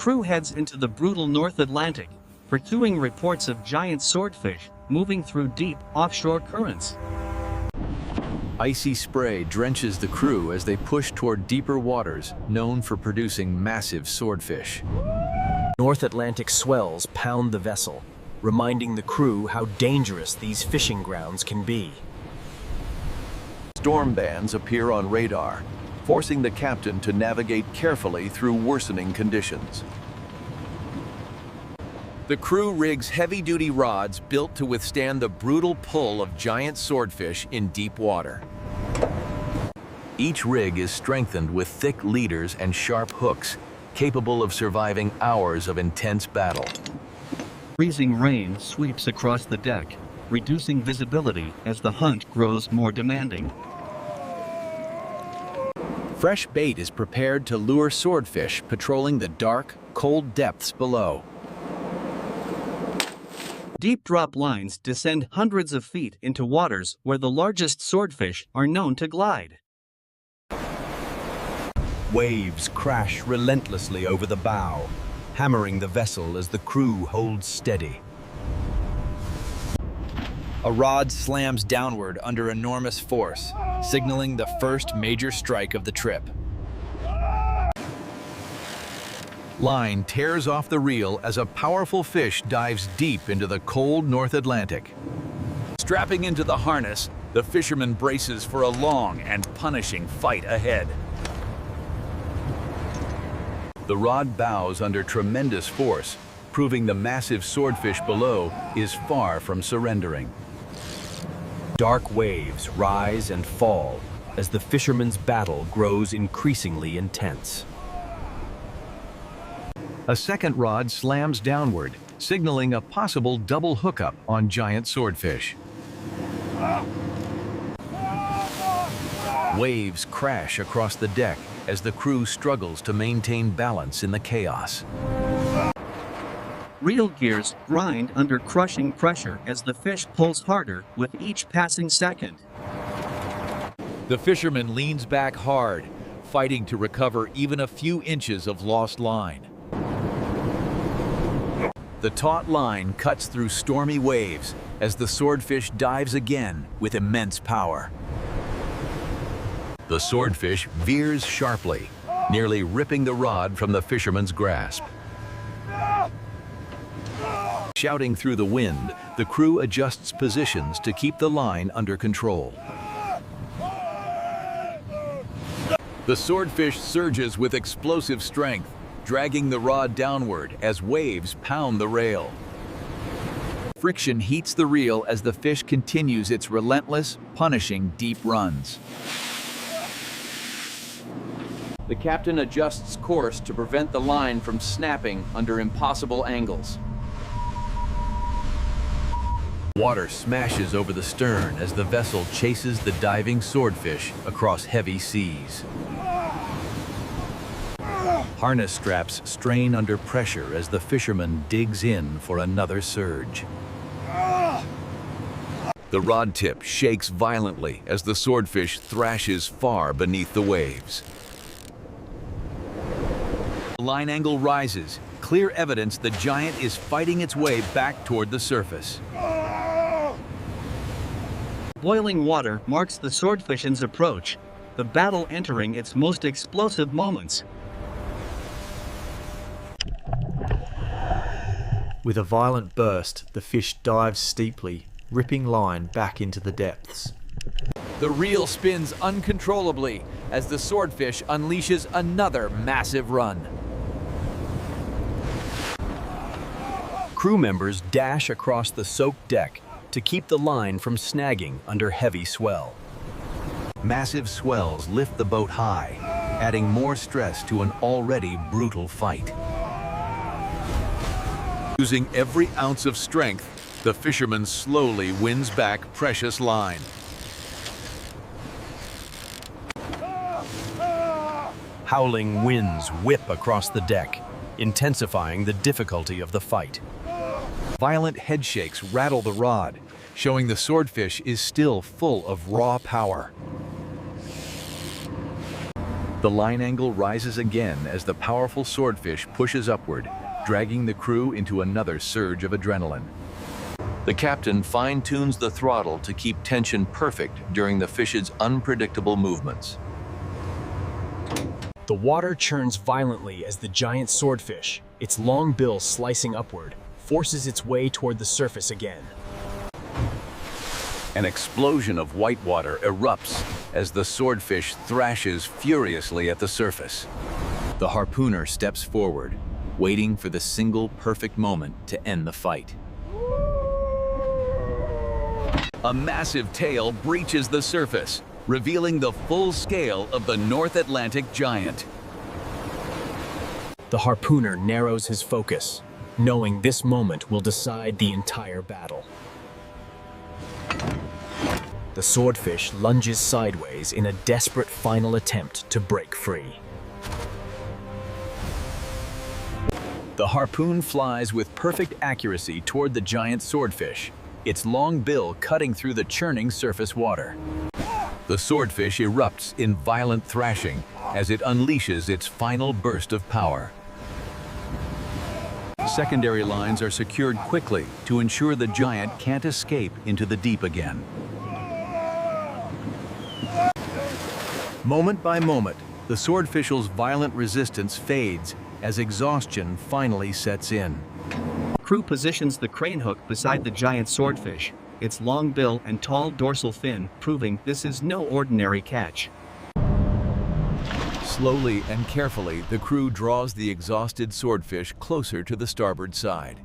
crew heads into the brutal North Atlantic, pursuing reports of giant swordfish moving through deep, offshore currents. Icy spray drenches the crew as they push toward deeper waters known for producing massive swordfish. North Atlantic swells pound the vessel, reminding the crew how dangerous these fishing grounds can be. Storm bands appear on radar, forcing the captain to navigate carefully through worsening conditions. The crew rigs heavy-duty rods built to withstand the brutal pull of giant swordfish in deep water. Each rig is strengthened with thick leaders and sharp hooks, capable of surviving hours of intense battle. Freezing rain sweeps across the deck, reducing visibility as the hunt grows more demanding. Fresh bait is prepared to lure swordfish patrolling the dark, cold depths below. Deep drop lines descend hundreds of feet into waters where the largest swordfish are known to glide. Waves crash relentlessly over the bow, hammering the vessel as the crew holds steady. A rod slams downward under enormous force, signaling the first major strike of the trip. Line tears off the reel as a powerful fish dives deep into the cold North Atlantic. Strapping into the harness, the fisherman braces for a long and punishing fight ahead. The rod bows under tremendous force, proving the massive swordfish below is far from surrendering. Dark waves rise and fall as the fisherman's battle grows increasingly intense. A second rod slams downward, signaling a possible double hookup on giant swordfish. Waves crash across the deck as the crew struggles to maintain balance in the chaos. Reel gears grind under crushing pressure as the fish pulls harder with each passing second. The fisherman leans back hard, fighting to recover even a few inches of lost line. The taut line cuts through stormy waves as the swordfish dives again with immense power. The swordfish veers sharply, nearly ripping the rod from the fisherman's grasp. Shouting through the wind, the crew adjusts positions to keep the line under control. The swordfish surges with explosive strength, dragging the rod downward as waves pound the rail. Friction heats the reel as the fish continues its relentless, punishing deep runs. The captain adjusts course to prevent the line from snapping under impossible angles. Water smashes over the stern as the vessel chases the diving swordfish across heavy seas. Harness straps strain under pressure as the fisherman digs in for another surge. The rod tip shakes violently as the swordfish thrashes far beneath the waves. The line angle rises, clear evidence the giant is fighting its way back toward the surface. Boiling water marks the swordfish's approach, the battle entering its most explosive moments. With a violent burst, the fish dives steeply, ripping line back into the depths. The reel spins uncontrollably as the swordfish unleashes another massive run. Crew members dash across the soaked deck to keep the line from snagging under heavy swell. Massive swells lift the boat high, adding more stress to an already brutal fight. Using every ounce of strength, the fisherman slowly wins back precious line. Howling winds whip across the deck, intensifying the difficulty of the fight. Violent headshakes rattle the rod, showing the swordfish is still full of raw power. The line angle rises again as the powerful swordfish pushes upward, dragging the crew into another surge of adrenaline. The captain fine-tunes the throttle to keep tension perfect during the fish's unpredictable movements. The water churns violently as the giant swordfish, its long bill slicing upward, forces its way toward the surface again. An explosion of white water erupts as the swordfish thrashes furiously at the surface. The harpooner steps forward, waiting for the single perfect moment to end the fight. A massive tail breaches the surface, revealing the full scale of the North Atlantic giant. The harpooner narrows his focus, knowing this moment will decide the entire battle. The swordfish lunges sideways in a desperate final attempt to break free. The harpoon flies with perfect accuracy toward the giant swordfish, its long bill cutting through the churning surface water. The swordfish erupts in violent thrashing as it unleashes its final burst of power. Secondary lines are secured quickly to ensure the giant can't escape into the deep again. Moment by moment, the swordfish's violent resistance fades as exhaustion finally sets in. Crew positions the crane hook beside the giant swordfish, its long bill and tall dorsal fin proving this is no ordinary catch. Slowly and carefully, the crew draws the exhausted swordfish closer to the starboard side.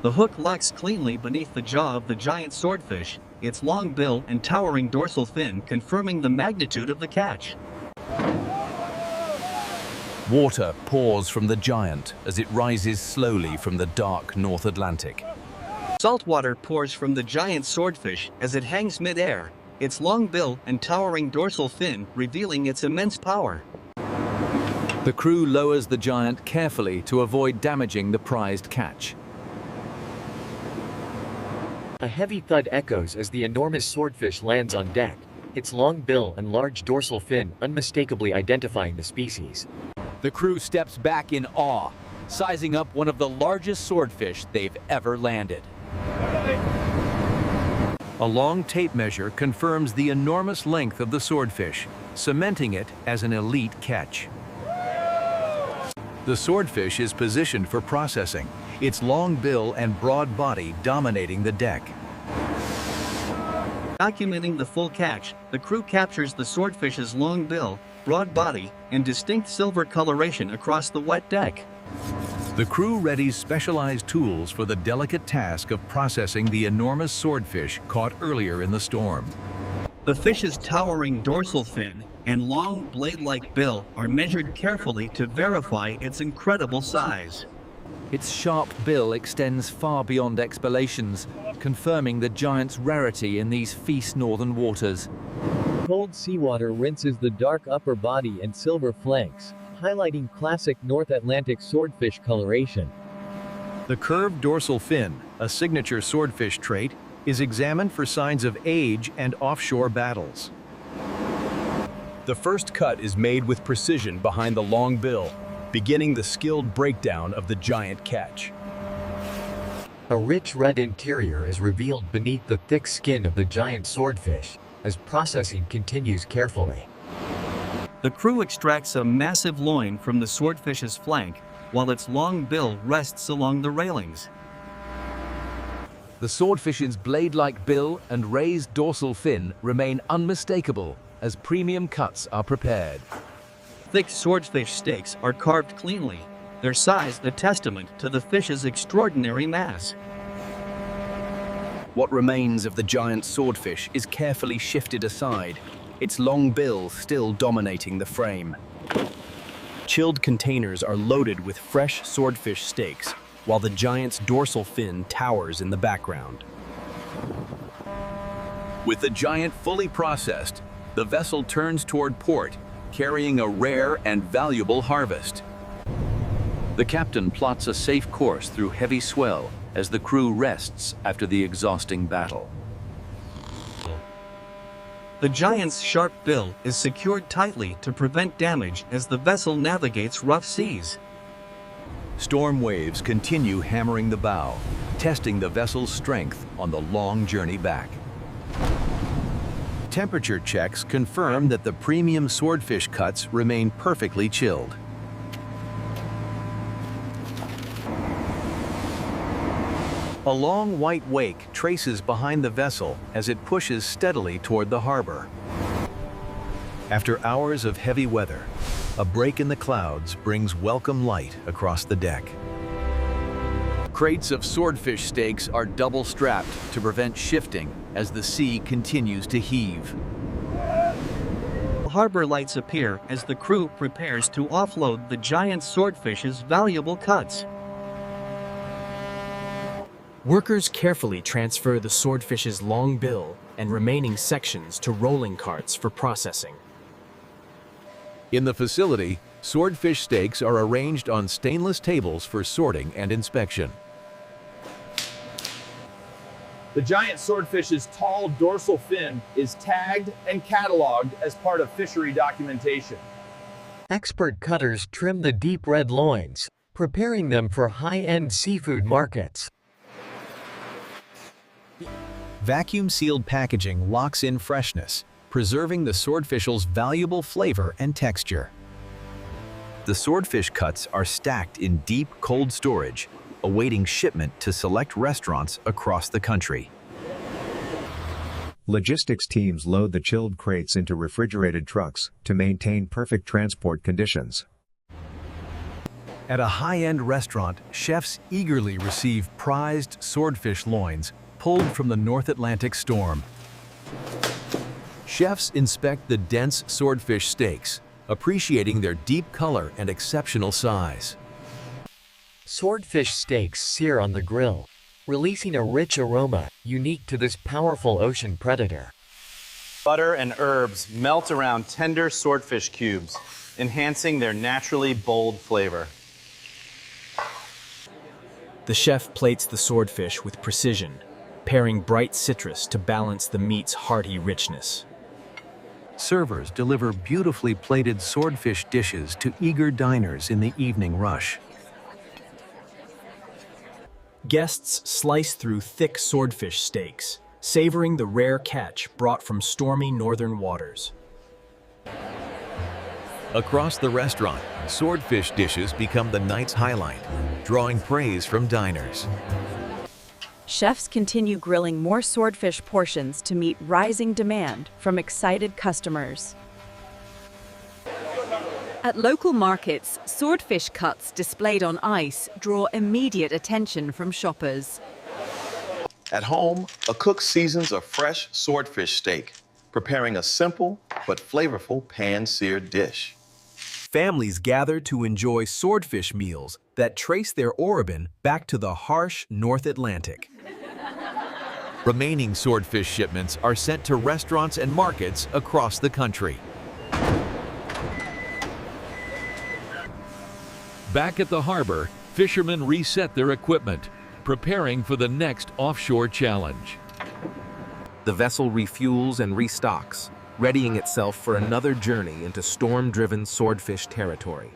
The hook locks cleanly beneath the jaw of the giant swordfish, its long bill and towering dorsal fin confirming the magnitude of the catch. Water pours from the giant as it rises slowly from the dark North Atlantic. Salt water pours from the giant swordfish as it hangs mid-air, its long bill and towering dorsal fin revealing its immense power. The crew lowers the giant carefully to avoid damaging the prized catch. A heavy thud echoes as the enormous swordfish lands on deck, its long bill and large dorsal fin unmistakably identifying the species. The crew steps back in awe, sizing up one of the largest swordfish they've ever landed. A long tape measure confirms the enormous length of the swordfish, cementing it as an elite catch. The swordfish is positioned for processing, its long bill and broad body dominating the deck. Documenting the full catch, the crew captures the swordfish's long bill, broad body, and distinct silver coloration across the wet deck. The crew readies specialized tools for the delicate task of processing the enormous swordfish caught earlier in the storm. The fish's towering dorsal fin and long blade-like bill are measured carefully to verify its incredible size. Its sharp bill extends far beyond exhalations, confirming the giant's rarity in these fierce northern waters. Cold seawater rinses the dark upper body and silver flanks, highlighting classic North Atlantic swordfish coloration. The curved dorsal fin, a signature swordfish trait, is examined for signs of age and offshore battles. The first cut is made with precision behind the long bill, beginning the skilled breakdown of the giant catch. A rich red interior is revealed beneath the thick skin of the giant swordfish, as processing continues carefully. The crew extracts a massive loin from the swordfish's flank, while its long bill rests along the railings. The swordfish's blade-like bill and raised dorsal fin remain unmistakable as premium cuts are prepared. Thick swordfish steaks are carved cleanly, their size a testament to the fish's extraordinary mass. What remains of the giant swordfish is carefully shifted aside, its long bill still dominating the frame. Chilled containers are loaded with fresh swordfish steaks, while the giant's dorsal fin towers in the background. With the giant fully processed, the vessel turns toward port, carrying a rare and valuable harvest. The captain plots a safe course through heavy swell as the crew rests after the exhausting battle. The giant's sharp bill is secured tightly to prevent damage as the vessel navigates rough seas. Storm waves continue hammering the bow, testing the vessel's strength on the long journey back. Temperature checks confirm that the premium swordfish cuts remain perfectly chilled. A long white wake traces behind the vessel as it pushes steadily toward the harbor. After hours of heavy weather, a break in the clouds brings welcome light across the deck. Crates of swordfish steaks are double-strapped to prevent shifting as the sea continues to heave. Harbor lights appear as the crew prepares to offload the giant swordfish's valuable cuts. Workers carefully transfer the swordfish's long bill and remaining sections to rolling carts for processing. In the facility, swordfish steaks are arranged on stainless tables for sorting and inspection. The giant swordfish's tall dorsal fin is tagged and cataloged as part of fishery documentation. Expert cutters trim the deep red loins, preparing them for high-end seafood markets. Vacuum-sealed packaging locks in freshness, preserving the swordfish's valuable flavor and texture. The swordfish cuts are stacked in deep, cold storage, awaiting shipment to select restaurants across the country. Logistics teams load the chilled crates into refrigerated trucks to maintain perfect transport conditions. At a high-end restaurant, chefs eagerly receive prized swordfish loins pulled from the North Atlantic storm. Chefs inspect the dense swordfish steaks, appreciating their deep color and exceptional size. Swordfish steaks sear on the grill, releasing a rich aroma unique to this powerful ocean predator. Butter and herbs melt around tender swordfish cubes, enhancing their naturally bold flavor. The chef plates the swordfish with precision, pairing bright citrus to balance the meat's hearty richness. Servers deliver beautifully plated swordfish dishes to eager diners in the evening rush. Guests slice through thick swordfish steaks, savoring the rare catch brought from stormy northern waters. Across the restaurant, swordfish dishes become the night's highlight, drawing praise from diners. Chefs continue grilling more swordfish portions to meet rising demand from excited customers. At local markets, swordfish cuts displayed on ice draw immediate attention from shoppers. At home, a cook seasons a fresh swordfish steak, preparing a simple but flavorful pan-seared dish. Families gather to enjoy swordfish meals that trace their origin back to the harsh North Atlantic. Remaining swordfish shipments are sent to restaurants and markets across the country. Back at the harbor, fishermen reset their equipment, preparing for the next offshore challenge. The vessel refuels and restocks, readying itself for another journey into storm-driven swordfish territory.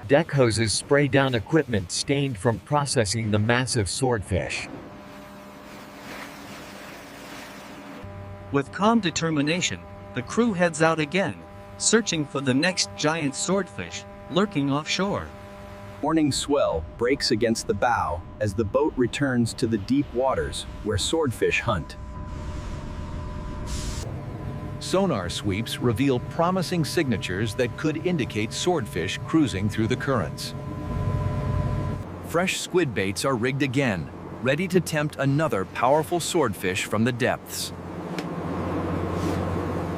Deck hoses spray down equipment stained from processing the massive swordfish. With calm determination, the crew heads out again, searching for the next giant swordfish lurking offshore. Morning swell breaks against the bow as the boat returns to the deep waters where swordfish hunt. Sonar sweeps reveal promising signatures that could indicate swordfish cruising through the currents. Fresh squid baits are rigged again, ready to tempt another powerful swordfish from the depths.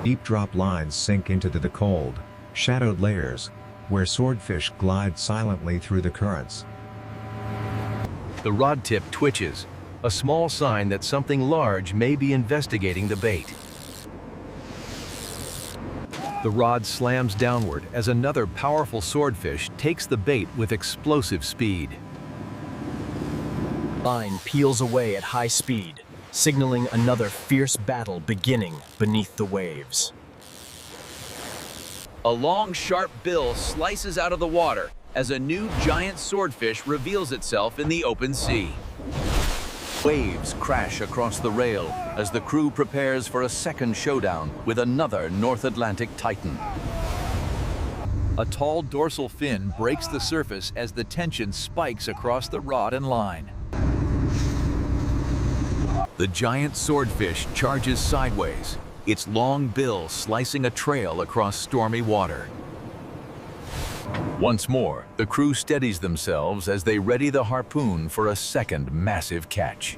Deep drop lines sink into the cold, shadowed layers, where swordfish glide silently through the currents. The rod tip twitches, a small sign that something large may be investigating the bait. The rod slams downward as another powerful swordfish takes the bait with explosive speed. Line peels away at high speed, signaling another fierce battle beginning beneath the waves. A long, sharp bill slices out of the water as a new giant swordfish reveals itself in the open sea. Waves crash across the rail as the crew prepares for a second showdown with another North Atlantic titan. A tall dorsal fin breaks the surface as the tension spikes across the rod and line. The giant swordfish charges sideways, its long bill slicing a trail across stormy water. Once more, the crew steadies themselves as they ready the harpoon for a second massive catch.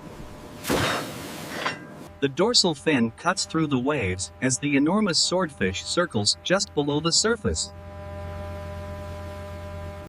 The dorsal fin cuts through the waves as the enormous swordfish circles just below the surface.